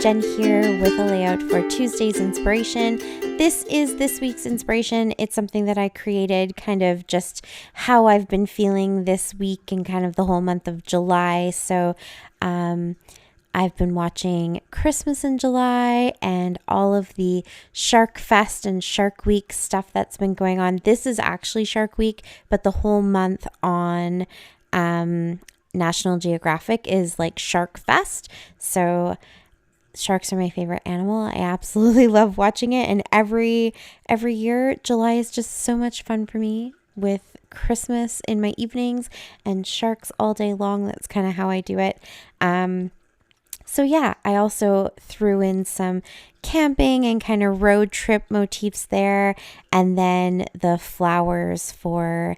Jen here with a layout for Tuesday's inspiration. This is this week's inspiration. It's something that I created, kind of just how I've been feeling this week and kind of the whole month of July. So I've been watching Christmas in July and all of the Shark Fest and Shark Week stuff that's been going on. This is actually Shark Week, but the whole month on National Geographic is like Shark Fest. So sharks are my favorite animal. I absolutely love watching it. And every year, July is just so much fun for me with Christmas in my evenings and sharks all day long. That's kind of how I do it. So yeah, I also threw in some camping and kind of road trip motifs there. And then the flowers for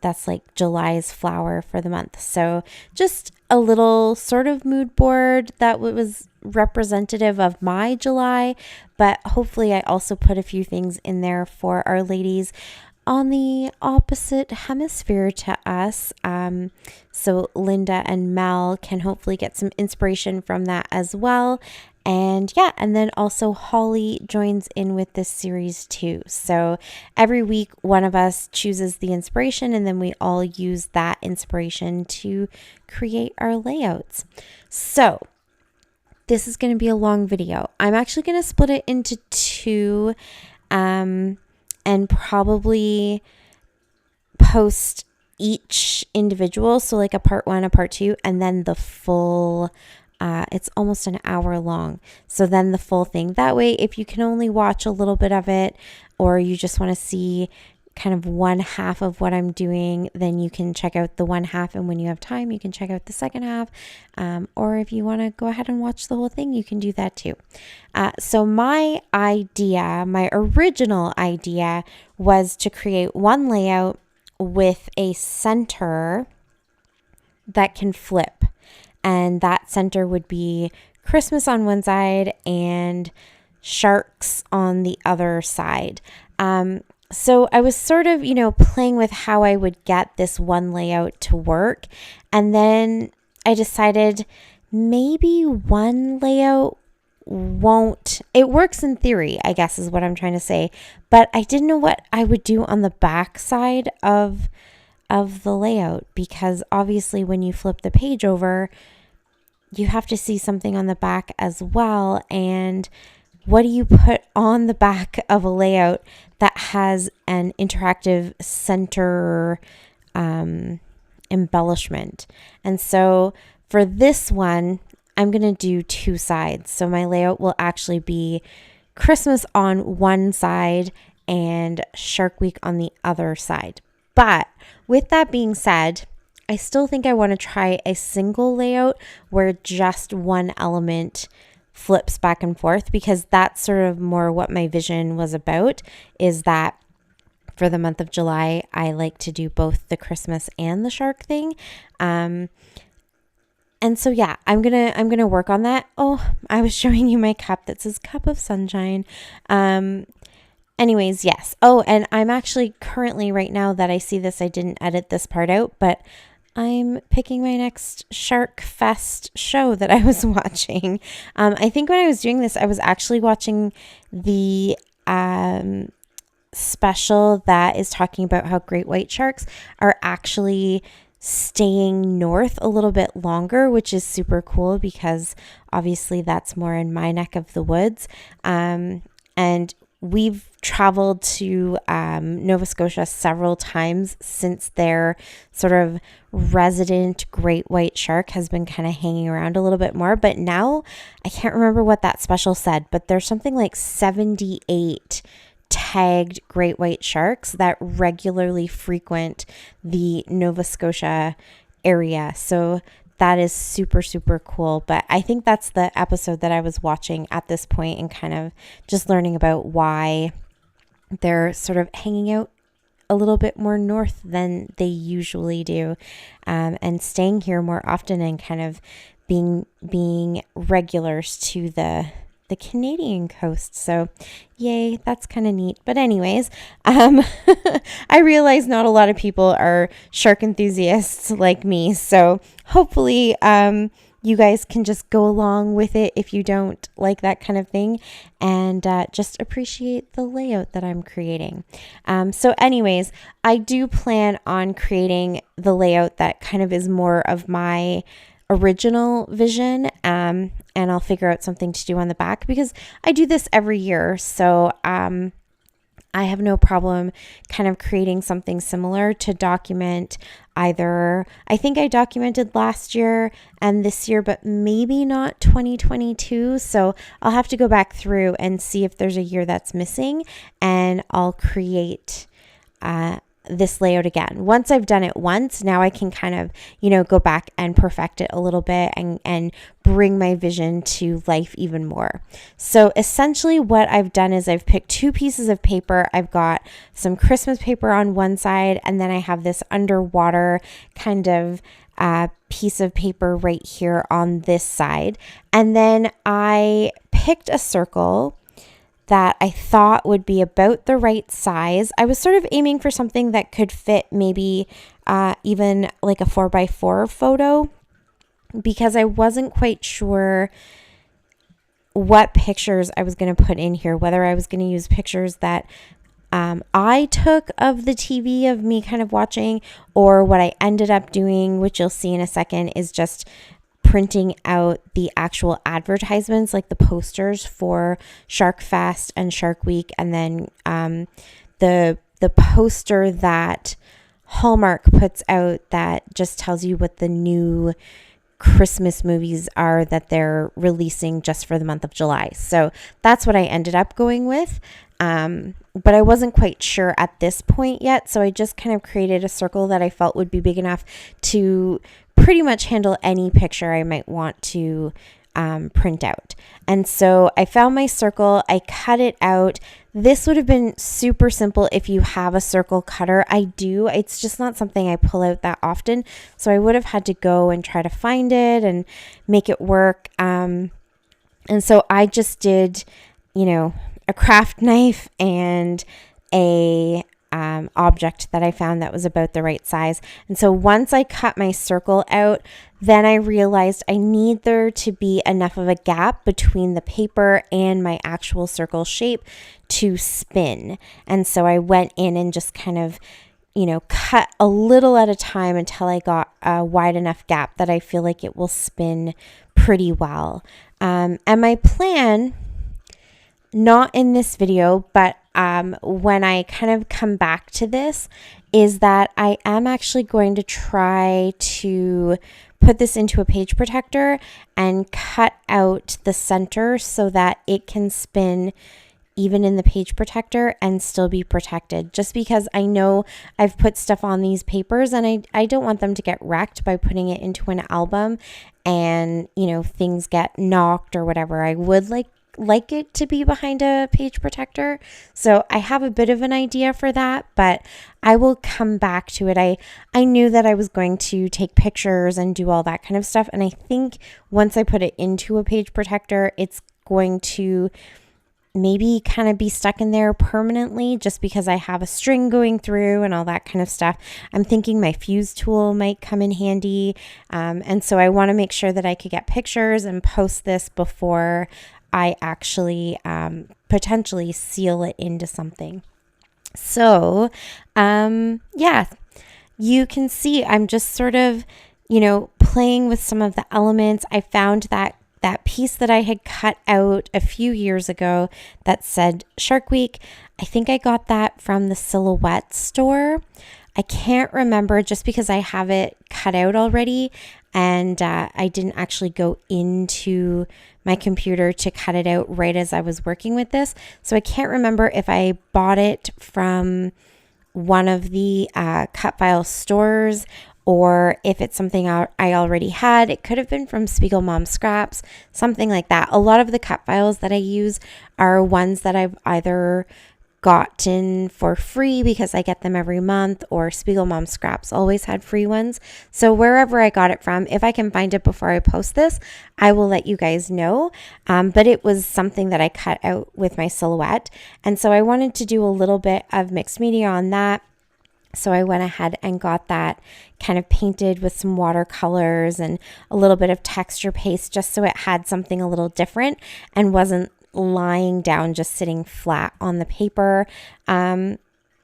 that's like July's flower for the month. So just a little sort of mood board that was representative of my July, but hopefully I also put a few things in there for our ladies on the opposite hemisphere to us. So Lynda and Mel can hopefully get some inspiration from that as well. And yeah, and then also Hollie joins in with this series too. So every week, one of us chooses the inspiration and then we all use that inspiration to create our layouts. So this is going to be a long video. I'm actually going to split it into two and probably post each individual. So like a part 1, a part 2, and then the full it's almost an hour long. So then the full thing. That way, if you can only watch a little bit of it or you just want to see kind of one half of what I'm doing, then you can check out the one half. And when you have time, you can check out the second half. Or if you want to go ahead and watch the whole thing, you can do that too. So my original idea was to create one layout with a center that can flip. And that center would be Christmas on one side and sharks on the other side. So I was sort of, playing with how I would get this one layout to work. And then I decided maybe one layout it works in theory, I guess is what I'm trying to say. But I didn't know what I would do on the back side of the layout, because obviously when you flip the page over, you have to see something on the back as well. And what do you put on the back of a layout that has an interactive center embellishment? And so for this one, I'm going to do two sides. So my layout will actually be Christmas on one side and Shark Week on the other side. But with that being said, I still think I want to try a single layout where just one element flips back and forth, because that's sort of more what my vision was about, is that for the month of July, I like to do both the Christmas and the shark thing. And so yeah, I'm gonna work on that. Oh, I was showing you my cup that says Cup of Sunshine. Anyways, yes. Oh, and I'm actually currently, right now that I see this, I didn't edit this part out, but I'm picking my next Shark Fest show that I was watching. I think when I was doing this, I was actually watching the special that is talking about how great white sharks are actually staying north a little bit longer, which is super cool because obviously that's more in my neck of the woods. And we've traveled to Nova Scotia several times since their sort of resident great white shark has been kind of hanging around a little bit more. But now I can't remember what that special said, but there's something like 78 tagged great white sharks that regularly frequent the Nova Scotia area. So that is super, super cool. But I think that's the episode that I was watching at this point and kind of just learning about why they're sort of hanging out a little bit more north than they usually do, and staying here more often and kind of being regulars to the Canadian coast. So yay, that's kind of neat. But anyways, I realize not a lot of people are shark enthusiasts like me. So hopefully, you guys can just go along with it if you don't like that kind of thing, and just appreciate the layout that I'm creating. So anyways, I do plan on creating the layout that kind of is more of my original vision, and I'll figure out something to do on the back because I do this every year. So I have no problem kind of creating something similar to document either. I think I documented last year and this year, but maybe not 2022. So I'll have to go back through and see if there's a year that's missing, and I'll create this layout again. Once I've done it once, now I can kind of, go back and perfect it a little bit and bring my vision to life even more. So essentially what I've done is I've picked 2 pieces of paper. I've got some Christmas paper on one side, and then I have this underwater kind of piece of paper right here on this side. And then I picked a circle that I thought would be about the right size. I was sort of aiming for something that could fit maybe even like a 4x4 photo, because I wasn't quite sure what pictures I was going to put in here, whether I was going to use pictures that I took of the TV of me kind of watching, or what I ended up doing, which you'll see in a second, is just printing out the actual advertisements, like the posters for Shark Fest and Shark Week, and then the poster that Hallmark puts out that just tells you what the new Christmas movies are that they're releasing just for the month of July. So that's what I ended up going with. But I wasn't quite sure at this point yet. So I just kind of created a circle that I felt would be big enough to pretty much handle any picture I might want to print out. And so I found my circle, I cut it out. This would have been super simple if you have a circle cutter. I do. It's just not something I pull out that often. So I would have had to go and try to find it and make it work. And so I just did, a craft knife and a object that I found that was about the right size. And so once I cut my circle out, then I realized I need there to be enough of a gap between the paper and my actual circle shape to spin. And so I went in and just kind of, cut a little at a time until I got a wide enough gap that I feel like it will spin pretty well. And my plan, not in this video, but when I kind of come back to this, is that I am actually going to try to put this into a page protector and cut out the center so that it can spin even in the page protector and still be protected, just because I know I've put stuff on these papers and I don't want them to get wrecked by putting it into an album and, things get knocked or whatever. I would like it to be behind a page protector. So I have a bit of an idea for that, but I will come back to it. I knew that I was going to take pictures and do all that kind of stuff. And I think once I put it into a page protector, it's going to maybe kind of be stuck in there permanently, just because I have a string going through and all that kind of stuff. I'm thinking my fuse tool might come in handy. And so I want to make sure that I could get pictures and post this before I actually potentially seal it into something. So, yeah, you can see I'm just sort of, playing with some of the elements. I found that piece that I had cut out a few years ago that said Shark Week. I think I got that from the Silhouette store. I can't remember, just because I have it cut out already, and I didn't actually go into my computer to cut it out right as I was working with this. So I can't remember if I bought it from one of the cut file stores or if it's something I already had. It could have been from Spiegel Mom Scraps, something like that. A lot of the cut files that I use are ones that I've either gotten for free because I get them every month, or Spiegel Mom Scraps always had free ones. So wherever I got it from, if I can find it before I post this, I will let you guys know. But it was something that I cut out with my Silhouette. And so I wanted to do a little bit of mixed media on that. So I went ahead and got that kind of painted with some watercolors and a little bit of texture paste just so it had something a little different and wasn't lying down just sitting flat on the paper. And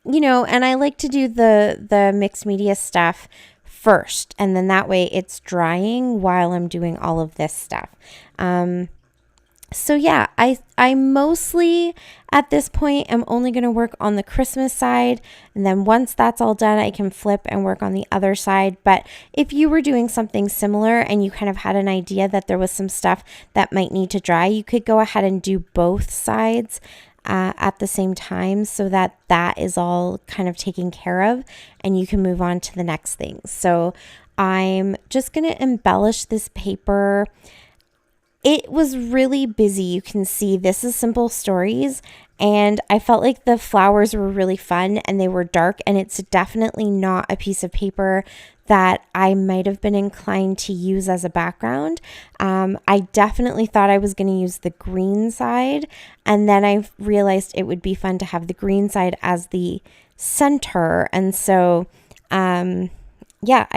I like to do the mixed media stuff first, and then that way it's drying while I'm doing all of this stuff. So yeah, I mostly at this point am only going to work on the Christmas side, and then once that's all done, I can flip and work on the other side. But if you were doing something similar and you kind of had an idea that there was some stuff that might need to dry, you could go ahead and do both sides at the same time so that that is all kind of taken care of and you can move on to the next thing. So I'm just going to embellish this paper. It was really busy. You can see this is Simple Stories, and I felt like the flowers were really fun and they were dark, and it's definitely not a piece of paper that I might have been inclined to use as a background. I definitely thought I was going to use the green side, and then I realized it would be fun to have the green side as the center, and so I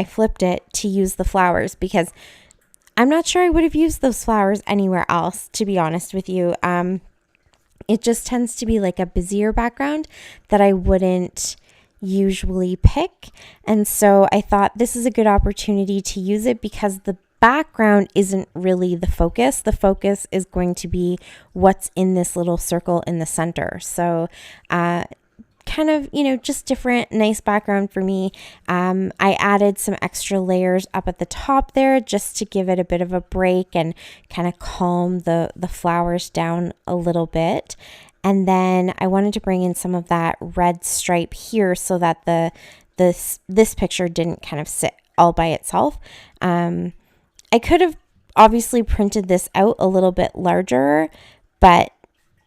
flipped it to use the flowers because I'm not sure I would have used those flowers anywhere else, to be honest with you. It just tends to be like a busier background that I wouldn't usually pick. And so I thought this is a good opportunity to use it because the background isn't really the focus. The focus is going to be what's in this little circle in the center. So kind of, just different, nice background for me. I added some extra layers up at the top there just to give it a bit of a break and kind of calm the flowers down a little bit. And then I wanted to bring in some of that red stripe here so that this picture didn't kind of sit all by itself. I could have obviously printed this out a little bit larger, but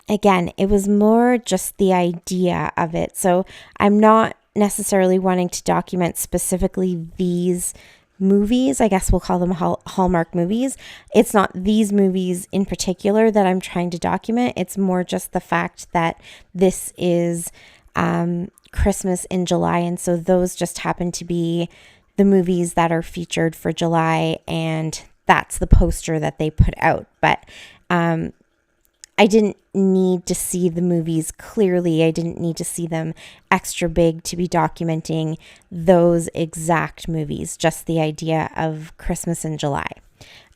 again, it was more just the idea of it. So I'm not necessarily wanting to document specifically these movies. I guess we'll call them Hallmark movies. It's not these movies in particular that I'm trying to document. It's more just the fact that this is Christmas in July. And so those just happen to be the movies that are featured for July. And that's the poster that they put out. But I didn't need to see the movies clearly. I didn't need to see them extra big to be documenting those exact movies, just the idea of Christmas in July.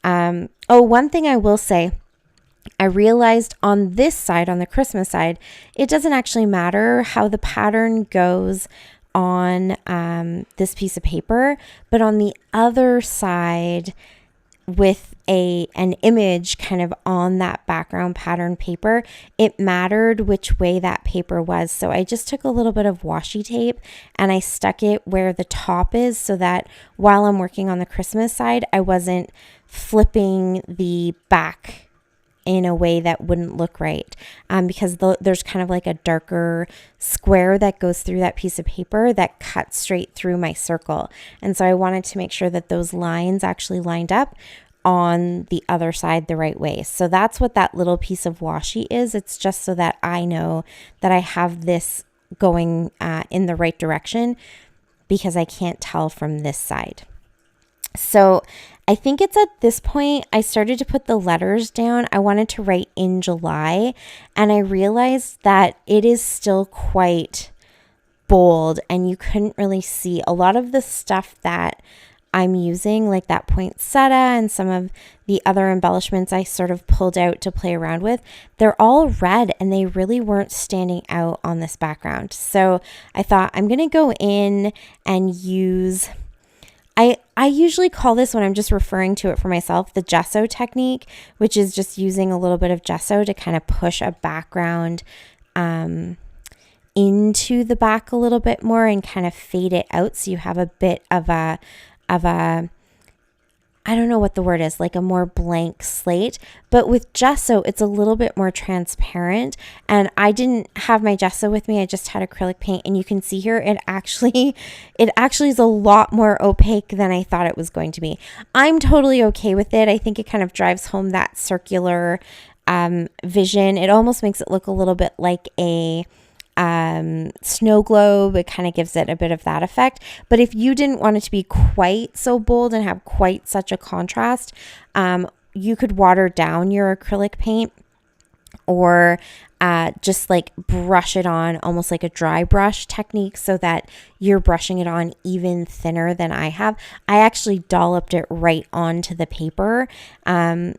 One thing I will say, I realized on this side, on the Christmas side, it doesn't actually matter how the pattern goes on this piece of paper, but on the other side, with an image kind of on that background pattern paper, it mattered which way that paper was. So I just took a little bit of washi tape and I stuck it where the top is so that while I'm working on the Christmas side, I wasn't flipping the back in a way that wouldn't look right, because there's kind of like a darker square that goes through that piece of paper that cuts straight through my circle. And so I wanted to make sure that those lines actually lined up on the other side the right way. So that's what that little piece of washi is. It's just so that I know that I have this going in the right direction because I can't tell from this side. So I think it's at this point I started to put the letters down. I wanted to write in July, and I realized that it is still quite bold and you couldn't really see a lot of the stuff that I'm using, like that poinsettia and some of the other embellishments I sort of pulled out to play around with. They're all red and they really weren't standing out on this background. So I thought I'm going to go in and use, I usually call this, when I'm just referring to it for myself, the gesso technique, which is just using a little bit of gesso to kind of push a background into the back a little bit more and kind of fade it out so you have a bit of a I don't know what the word is, like a more blank slate. But with gesso, it's a little bit more transparent. And I didn't have my gesso with me. I just had acrylic paint. And you can see here, it actually is a lot more opaque than I thought it was going to be. I'm totally okay with it. I think it kind of drives home that circular vision. It almost makes it look a little bit like a snow globe. It kind of gives it a bit of that effect. But if you didn't want it to be quite so bold and have quite such a contrast, you could water down your acrylic paint, or just like brush it on almost like a dry brush technique so that you're brushing it on even thinner than I have. I actually dolloped it right onto the paper,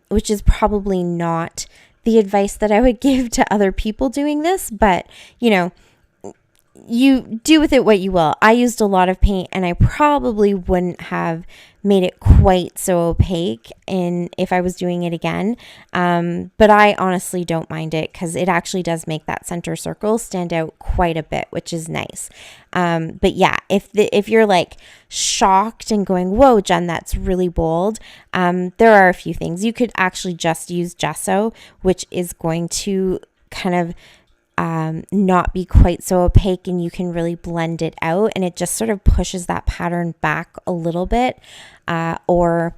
which is probably not the advice that I would give to other people doing this, but you do with it what you will. I used a lot of paint, and I probably wouldn't have made it quite so opaque if I was doing it again. But I honestly don't mind it because it actually does make that center circle stand out quite a bit, which is nice. But yeah, if you're like shocked and going, "Whoa, Jen, that's really bold," there are a few things. You could actually just use gesso, which is going to kind of not be quite so opaque, and you can really blend it out, and it just sort of pushes that pattern back a little bit, or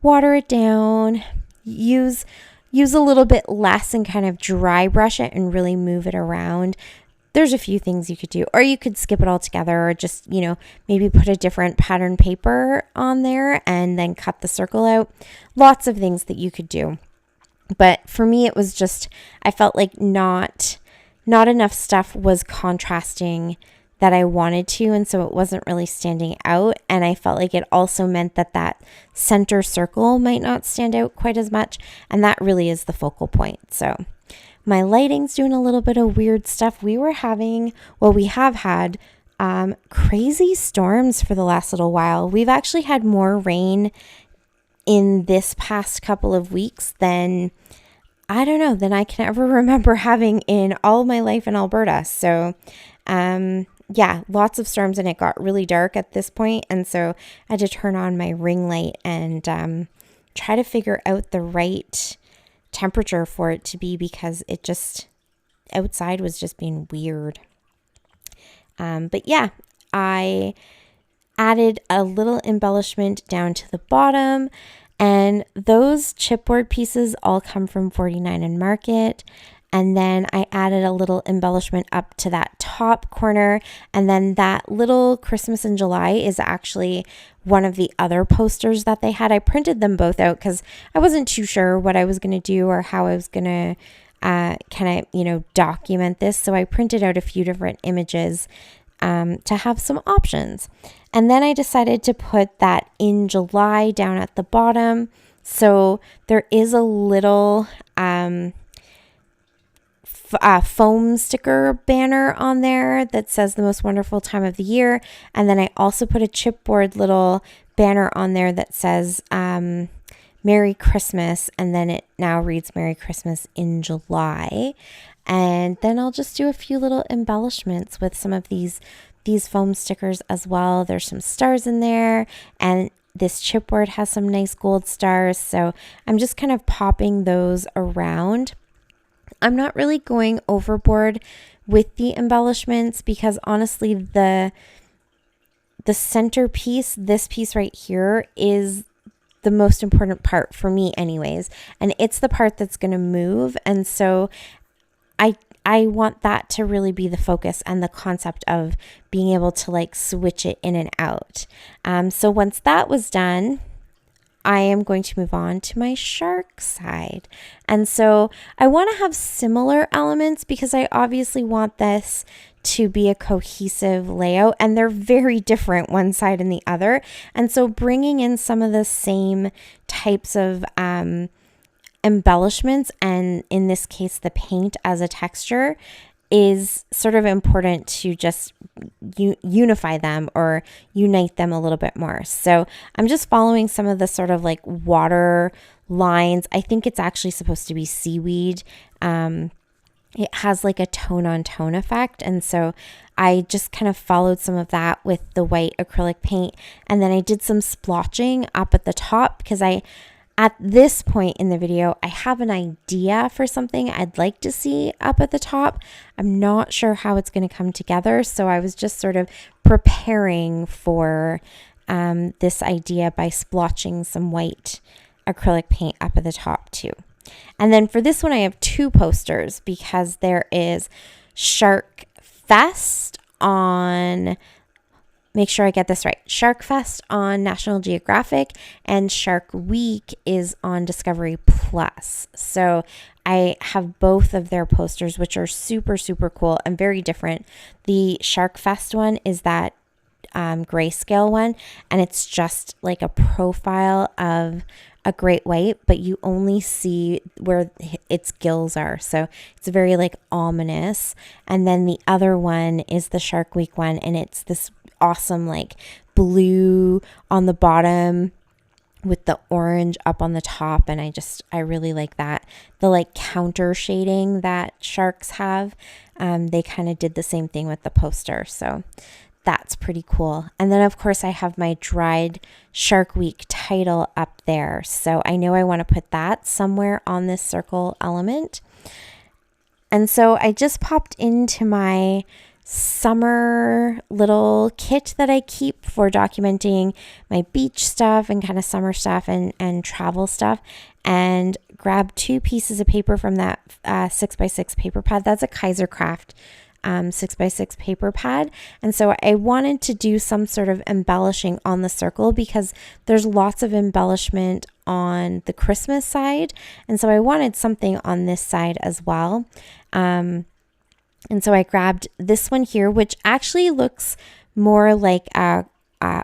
water it down, use a little bit less and kind of dry brush it and really move it around. There's a few things you could do, or you could skip it all together, or just, maybe put a different pattern paper on there and then cut the circle out. Lots of things that you could do. But for me, it was just, I felt like not enough stuff was contrasting that I wanted to, and so it wasn't really standing out. And I felt like it also meant that center circle might not stand out quite as much, and that really is the focal point. So my lighting's doing a little bit of weird stuff. We have had crazy storms for the last little while. We've actually had more rain in this past couple of weeks than I can ever remember having in all my life in Alberta. So, lots of storms, and it got really dark at this point. And so I had to turn on my ring light and try to figure out the right temperature for it to be, because it just, outside was just being weird. But yeah, I added a little embellishment down to the bottom. And those chipboard pieces all come from 49 and Market. And then I added a little embellishment up to that top corner. And then that little Christmas in July is actually one of the other posters that they had. I printed them both out because I wasn't too sure what I was going to do or how I was going to document this. So I printed out a few different images to have some options. And then I decided to put that in July down at the bottom. So there is a little foam sticker banner on there that says the most wonderful time of the year. And then I also put a chipboard little banner on there that says Merry Christmas. And then it now reads Merry Christmas in July. And then I'll just do a few little embellishments with some of these foam stickers as well. There's some stars in there, and this chipboard has some nice gold stars. So I'm just kind of popping those around. I'm not really going overboard with the embellishments because honestly, the centerpiece, this piece right here, is the most important part for me anyways. And it's the part that's going to move. And so I want that to really be the focus and the concept of being able to like switch it in and out. So once that was done, I am going to move on to my shark side. And so I want to have similar elements because I obviously want this to be a cohesive layout, and they're very different one side and the other. And so bringing in some of the same types of embellishments, and in this case the paint as a texture, is sort of important to just unify them or unite them a little bit more. So I'm just following some of the sort of like water lines. I think it's actually supposed to be seaweed. It has like a tone on tone effect. And so I just kind of followed some of that with the white acrylic paint. And then I did some splotching up at the top because at this point in the video, I have an idea for something I'd like to see up at the top. I'm not sure how it's going to come together. So I was just sort of preparing for this idea by splotching some white acrylic paint up at the top too. And then for this one, I have two posters because there is Shark Fest on, make sure I get this right, Shark Fest on National Geographic, and Shark Week is on Discovery Plus. So I have both of their posters, which are super, super cool and very different. The Shark Fest one is that grayscale one, and it's just like a profile of a great white, but you only see where its gills are, so it's very like ominous. And then the other one is the Shark Week one, and it's this awesome like blue on the bottom with the orange up on the top, and I really like that. The like counter shading that sharks have, they kind of did the same thing with the poster, so that's pretty cool. And then of course I have my dried Shark Week title up there, so I know I want to put that somewhere on this circle element. And so I just popped into my summer little kit that I keep for documenting my beach stuff and kind of summer stuff and travel stuff, and grabbed 2 pieces of paper from that 6x6 paper pad. That's a Kaiser Craft 6x6 paper pad. And so I wanted to do some sort of embellishing on the circle because there's lots of embellishment on the Christmas side, and so I wanted something on this side as well. And so I grabbed this one here, which actually looks more like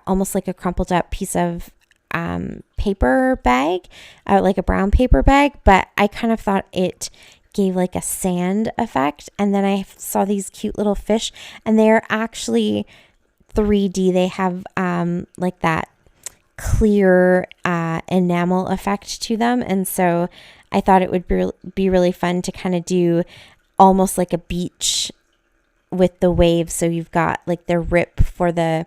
almost like a crumpled up piece of paper bag, like a brown paper bag, but I kind of thought it gave like a sand effect. And then I saw these cute little fish, and they're actually 3D. They have like that clear enamel effect to them, and so I thought it would be really fun to kind of do almost like a beach with the waves. So you've got like the rip for the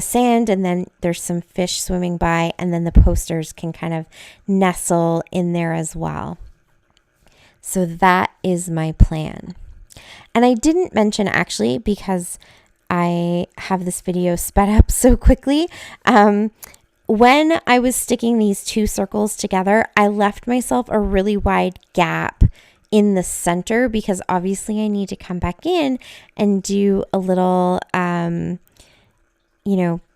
sand, and then there's some fish swimming by, and then the posters can kind of nestle in there as well. So that is my plan. And I didn't mention, actually, because I have this video sped up so quickly, when I was sticking these 2 circles together, I left myself a really wide gap in the center because obviously I need to come back in and do a little,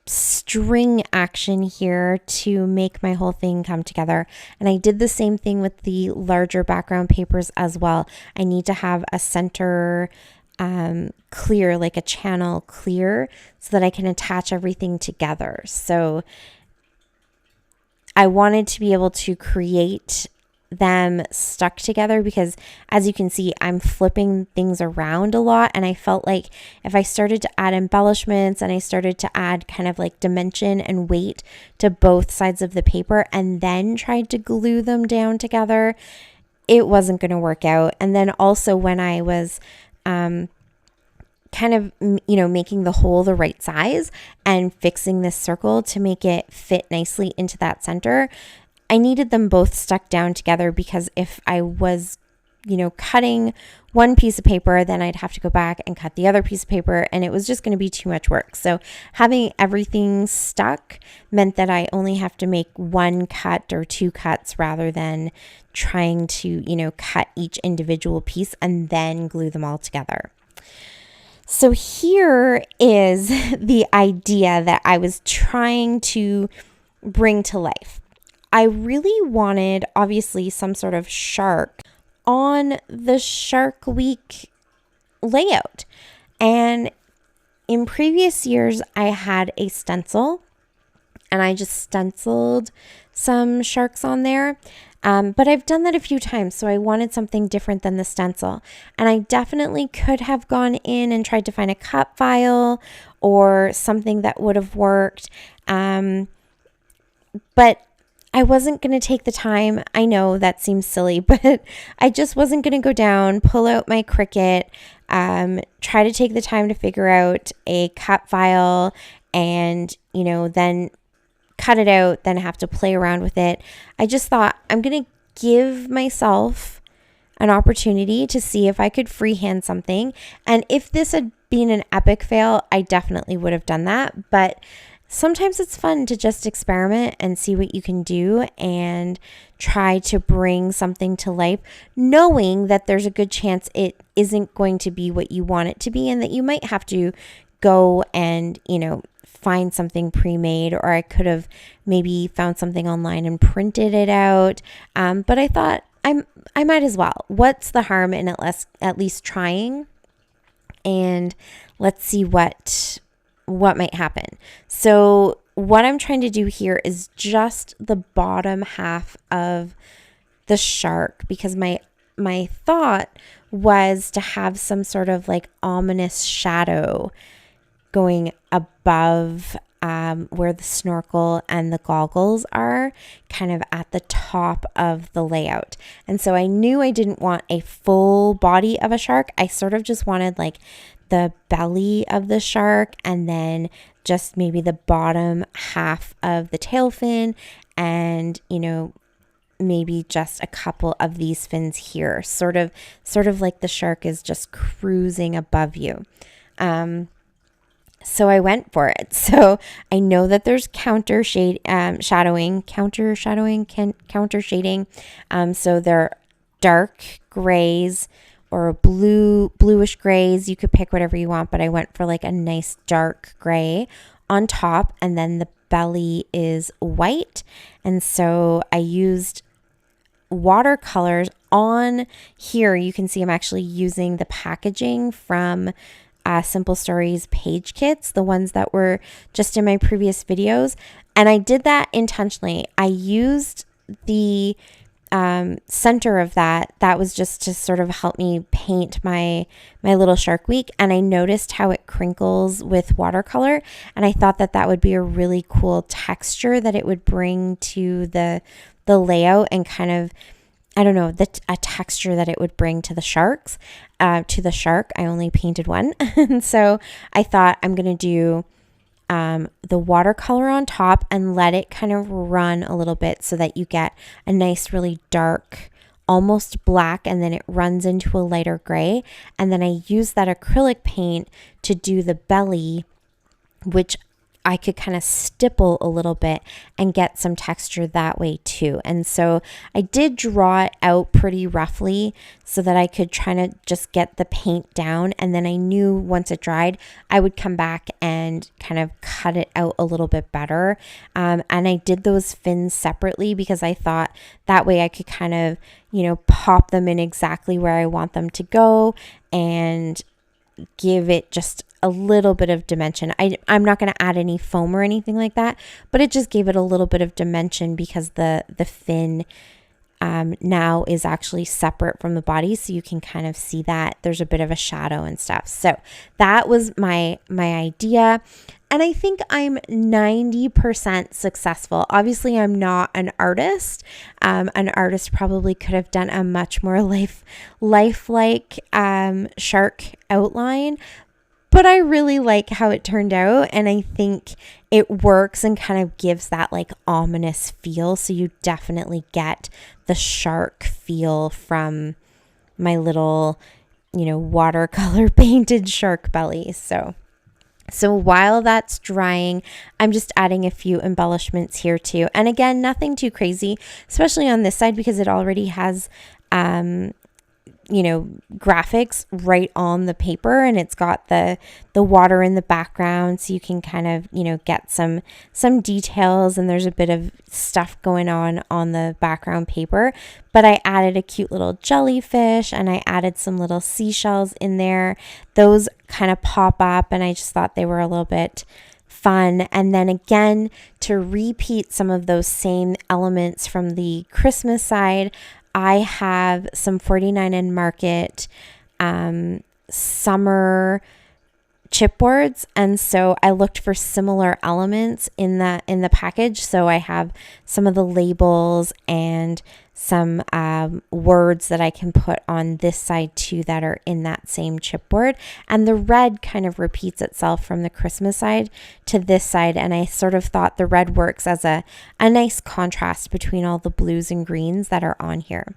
string action here to make my whole thing come together. And I did the same thing with the larger background papers as well. I need to have a center clear, like a channel clear, so that I can attach everything together. So I wanted to be able to create them stuck together because, as you can see, I'm flipping things around a lot, and I felt like if I started to add embellishments and I started to add kind of like dimension and weight to both sides of the paper and then tried to glue them down together, it wasn't going to work out. And then also when I was kind of, making the hole the right size and fixing this circle to make it fit nicely into that center, I needed them both stuck down together because if I was, cutting one piece of paper, then I'd have to go back and cut the other piece of paper, and it was just going to be too much work. So having everything stuck meant that I only have to make 1 cut or 2 cuts rather than trying to, cut each individual piece and then glue them all together. So here is the idea that I was trying to bring to life. I really wanted, obviously, some sort of shark on the Shark Week layout. And in previous years, I had a stencil, and I just stenciled some sharks on there. But I've done that a few times, so I wanted something different than the stencil. And I definitely could have gone in and tried to find a cut file or something that would have worked. But I wasn't going to take the time. I know that seems silly, but I just wasn't going to go down, pull out my Cricut, try to take the time to figure out a cut file and, then cut it out, then have to play around with it. I just thought I'm going to give myself an opportunity to see if I could freehand something. And if this had been an epic fail, I definitely would have done that. But sometimes it's fun to just experiment and see what you can do and try to bring something to life, knowing that there's a good chance it isn't going to be what you want it to be, and that you might have to go and, find something pre-made, or I could have maybe found something online and printed it out. But I thought I might as well. What's the harm in at least trying? And let's see what might happen. So what I'm trying to do here is just the bottom half of the shark, because my thought was to have some sort of like ominous shadow going above where the snorkel and the goggles are, kind of at the top of the layout. And so I knew I didn't want a full body of a shark. I sort of just wanted like the belly of the shark, and then just maybe the bottom half of the tail fin, and maybe just a couple of these fins here, sort of like the shark is just cruising above you. So I went for it. So I know that there's counter shading. So they're dark grays or bluish grays. You could pick whatever you want, but I went for like a nice dark gray on top, and then the belly is white. And so I used watercolors on here. You can see I'm actually using the packaging from Simple Stories page kits, the ones that were just in my previous videos. And I did that intentionally. I used the center of that was just to sort of help me paint my little shark week. And I noticed how it crinkles with watercolor, and I thought that would be a really cool texture that it would bring to the layout, and kind of, I don't know, a texture that it would bring to the sharks, to the shark. I only painted one. And so I thought I'm going to do the watercolor on top and let it kind of run a little bit, so that you get a nice, really dark, almost black, and then it runs into a lighter gray. And then I use that acrylic paint to do the belly, which I could kind of stipple a little bit and get some texture that way too. And so I did draw it out pretty roughly so that I could try to just get the paint down. And then I knew once it dried, I would come back and kind of cut it out a little bit better. And I did those fins separately, because I thought that way I could kind of, pop them in exactly where I want them to go and give it just a little bit of dimension. I'm not going to add any foam or anything like that, but it just gave it a little bit of dimension, because the fin now is actually separate from the body, so you can kind of see that there's a bit of a shadow and stuff. So that was my idea, and I think I'm 90% successful. Obviously, I'm not an artist. An artist probably could have done a much more lifelike shark outline, but I really like how it turned out, and I think it works and kind of gives that like ominous feel. So you definitely get the shark feel from my little, watercolor painted shark belly. So while that's drying, I'm just adding a few embellishments here too. And again, nothing too crazy, especially on this side, because it already has graphics right on the paper, and it's got the water in the background, so you can kind of, get some details, and there's a bit of stuff going on the background paper. But I added a cute little jellyfish, and I added some little seashells in there. Those kind of pop up, and I just thought they were a little bit fun. And then again, to repeat some of those same elements from the Christmas side, I have some 49 and Market summer chipboards, and so I looked for similar elements in the package. So I have some of the labels and some words that I can put on this side too that are in that same chipboard. And the red kind of repeats itself from the Christmas side to this side, and I sort of thought the red works as a nice contrast between all the blues and greens that are on here.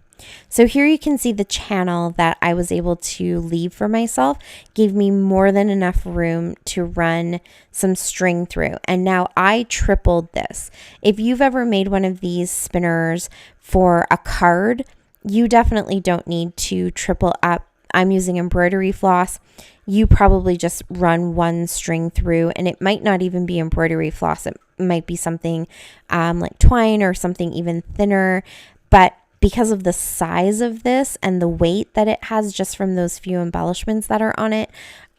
So here you can see the channel that I was able to leave for myself gave me more than enough room to run some string through. And now I tripled this. If you've ever made one of these spinners for a card, you definitely don't need to triple up. I'm using embroidery floss. You probably just run one string through, and it might not even be embroidery floss. It might be something like twine or something even thinner. But because of the size of this and the weight that it has just from those few embellishments that are on it,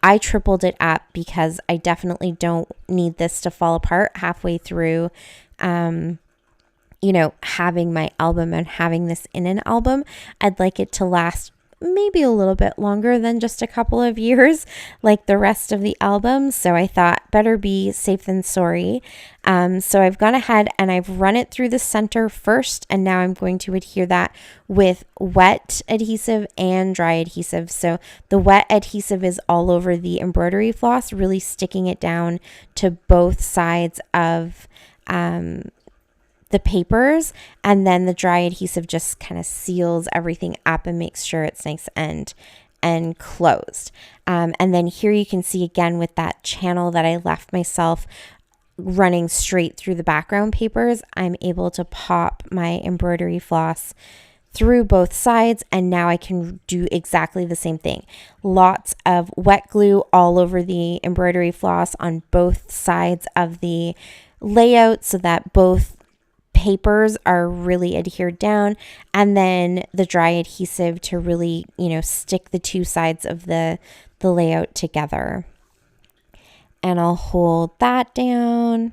I tripled it up because I definitely don't need this to fall apart halfway through, having my album and having this in an album. I'd like it to last maybe a little bit longer than just a couple of years like the rest of the album. So I thought better be safe than sorry. So I've gone ahead and I've run it through the center first, and now I'm going to adhere that with wet adhesive and dry adhesive. So the wet adhesive is all over the embroidery floss, really sticking it down to both sides of the papers, and then the dry adhesive just kind of seals everything up and makes sure it's nice and closed. And then here you can see again with that channel that I left myself running straight through the background papers, I'm able to pop my embroidery floss through both sides, and now I can do exactly the same thing. Lots of wet glue all over the embroidery floss on both sides of the layout so that both papers are really adhered down, and then the dry adhesive to really, stick the two sides of the layout together. And I'll hold that down.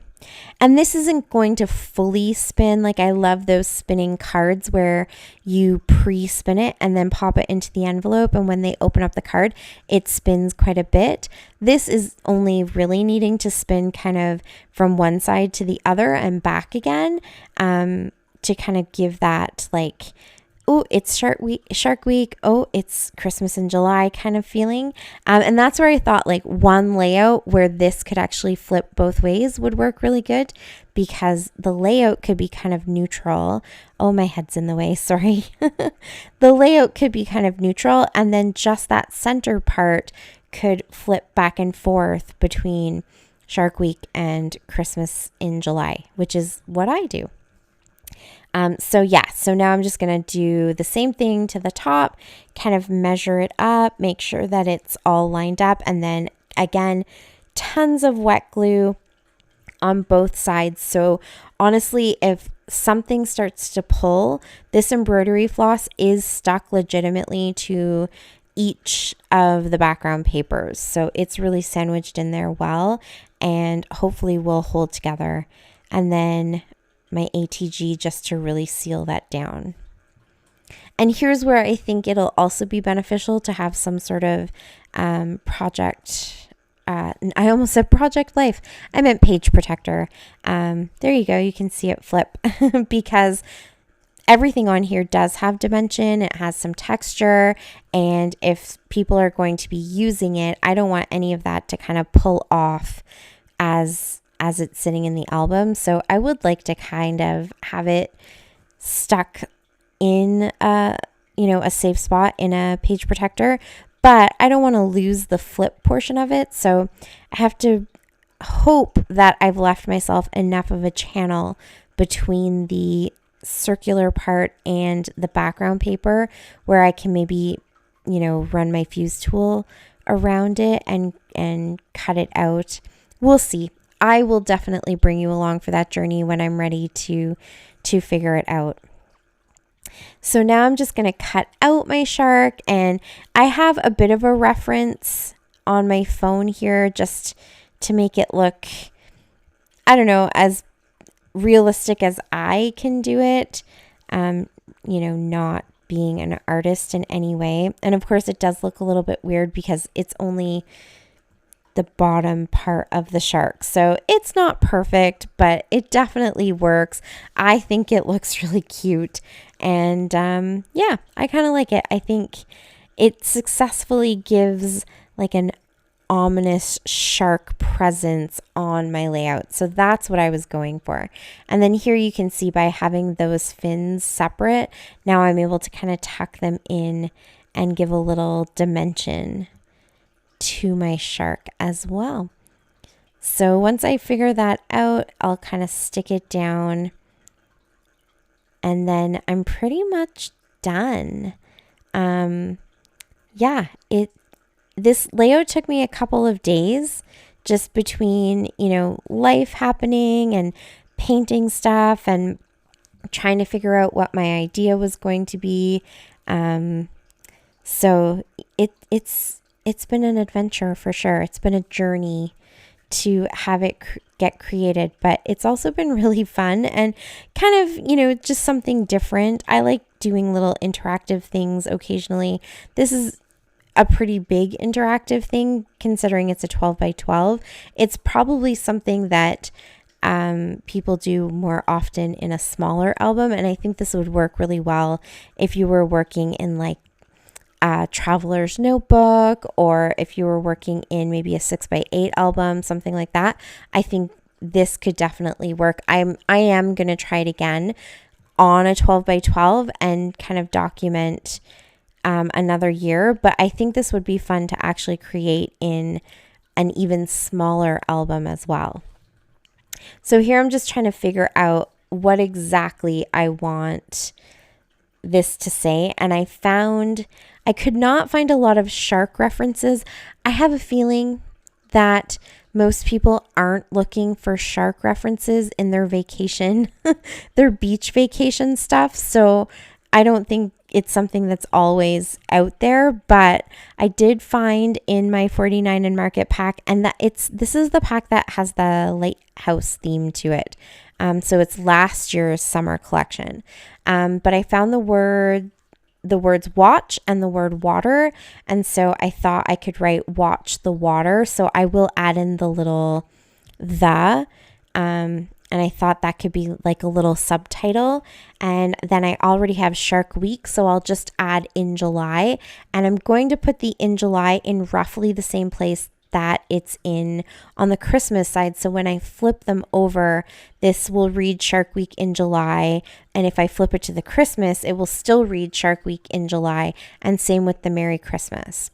And this isn't going to fully spin. Like, I love those spinning cards where you pre-spin it and then pop it into the envelope, and when they open up the card, it spins quite a bit. This is only really needing to spin kind of from one side to the other and back again, to kind of give that like, oh, it's Shark Week. Oh, it's Christmas in July kind of feeling. And that's where I thought like one layout where this could actually flip both ways would work really good, because the layout could be kind of neutral. Oh, my head's in the way. Sorry. The layout could be kind of neutral, and then just that center part could flip back and forth between Shark Week and Christmas in July, which is what I do. So now I'm just going to do the same thing to the top, kind of measure it up, make sure that it's all lined up. And then again, tons of wet glue on both sides. So honestly, if something starts to pull, this embroidery floss is stuck legitimately to each of the background papers. So it's really sandwiched in there well, and hopefully will hold together. And then my ATG just to really seal that down. And here's where I think it'll also be beneficial to have some sort of project. I almost said Project Life. I meant page protector. There you go. You can see it flip because everything on here does have dimension. It has some texture. And if people are going to be using it, I don't want any of that to kind of pull off as it's sitting in the album. So I would like to kind of have it stuck in a safe spot in a page protector, but I don't want to lose the flip portion of it. So I have to hope that I've left myself enough of a channel between the circular part and the background paper where I can maybe, run my fuse tool around it and cut it out. We'll see. I will definitely bring you along for that journey when I'm ready to figure it out. So now I'm just going to cut out my shark, and I have a bit of a reference on my phone here just to make it look, I don't know, as realistic as I can do it, not being an artist in any way. And of course it does look a little bit weird because it's only the bottom part of the shark. So it's not perfect, but it definitely works. I think it looks really cute. And I kind of like it. I think it successfully gives like an ominous shark presence on my layout. So that's what I was going for. And then here you can see by having those fins separate, now I'm able to kind of tuck them in and give a little dimension to my shark as well. So once I figure that out, I'll kind of stick it down and then I'm pretty much done. This layout took me a couple of days just between, life happening and painting stuff and trying to figure out what my idea was going to be. So it's been an adventure for sure. It's been a journey to have it get created, but it's also been really fun and kind of, just something different. I like doing little interactive things occasionally. This is a pretty big interactive thing considering it's a 12 by 12. It's probably something that people do more often in a smaller album, and I think this would work really well if you were working in like a traveler's notebook, or if you were working in maybe a 6x8 album, something like that. I think this could definitely work. I am going to try it again on a 12 by 12 and kind of document another year, but I think this would be fun to actually create in an even smaller album as well. So here I'm just trying to figure out what exactly I want this to say, and I could not find a lot of shark references. I have a feeling that most people aren't looking for shark references in their vacation, their beach vacation stuff. So I don't think it's something that's always out there, but I did find in my 49 and Market pack, and this is the pack that has the lighthouse theme to it. So it's last year's summer collection. But I found the words watch and the word water. And so I thought I could write watch the water. So I will add in the little and I thought that could be like a little subtitle. And then I already have Shark Week, so I'll just add in July. And I'm going to put the in July in roughly the same place that it's in on the Christmas side. So when I flip them over, this will read Shark Week in July. And if I flip it to the Christmas, it will still read Shark Week in July. And same with the Merry Christmas.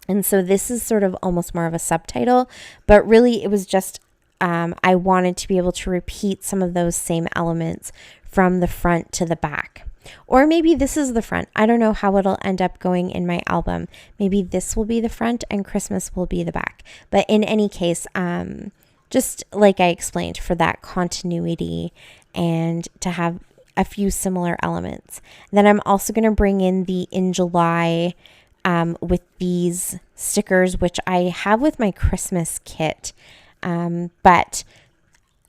And so this is sort of almost more of a subtitle, but really it was just I wanted to be able to repeat some of those same elements from the front to the back. Or maybe this is the front. I don't know how it'll end up going in my album. Maybe this will be the front and Christmas will be the back. But in any case, just like I explained, for that continuity and to have a few similar elements. Then I'm also going to bring in the in July with these stickers, which I have with my Christmas kit. But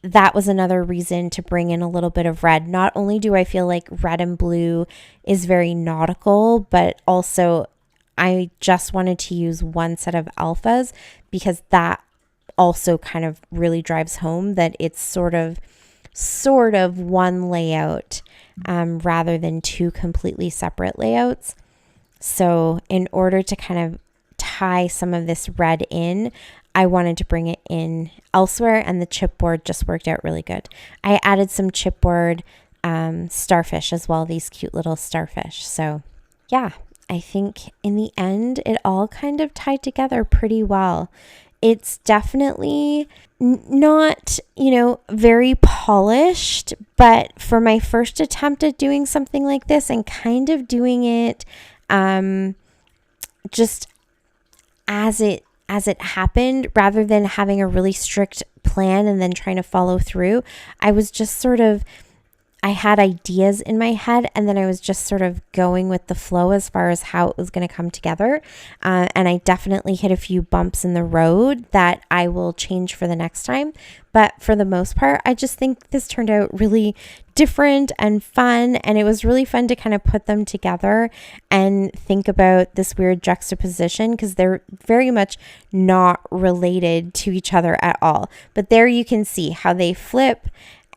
that was another reason to bring in a little bit of red. Not only do I feel like red and blue is very nautical, but also I just wanted to use one set of alphas because that also kind of really drives home that it's sort of one layout rather than two completely separate layouts. So in order to kind of tie some of this red in, I wanted to bring it in elsewhere, and the chipboard just worked out really good. I added some chipboard starfish as well, these cute little starfish. So yeah, I think in the end, it all kind of tied together pretty well. It's definitely not, very polished, but for my first attempt at doing something like this and kind of doing it just as it happened rather than having a really strict plan and then trying to follow through, I was just I had ideas in my head and then I was just sort of going with the flow as far as how it was going to come together. And I definitely hit a few bumps in the road that I will change for the next time. But for the most part, I just think this turned out really different and fun. And it was really fun to kind of put them together and think about this weird juxtaposition because they're very much not related to each other at all. But there you can see how they flip.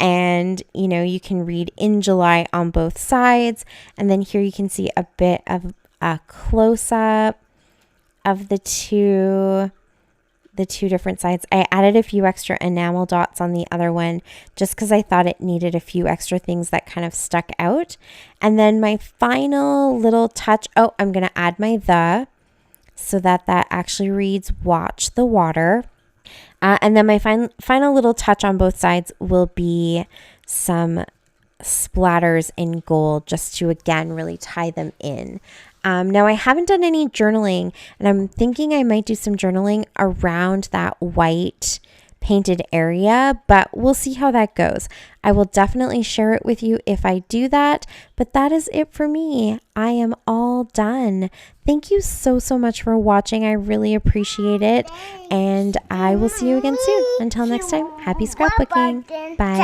And, you can read in July on both sides. And then here you can see a bit of a close-up of the two. the two different sides. I added a few extra enamel dots on the other one just because I thought it needed a few extra things that kind of stuck out. And then my final little touch, I'm going to add my "the" so that actually reads "watch the water." And then my final little touch on both sides will be some splatters in gold just to, again, really tie them in. Now, I haven't done any journaling, and I'm thinking I might do some journaling around that white painted area, but we'll see how that goes. I will definitely share it with you if I do that, but that is it for me. I am all done. Thank you so much for watching. I really appreciate it, and I will see you again soon. Until next time, happy scrapbooking. Bye.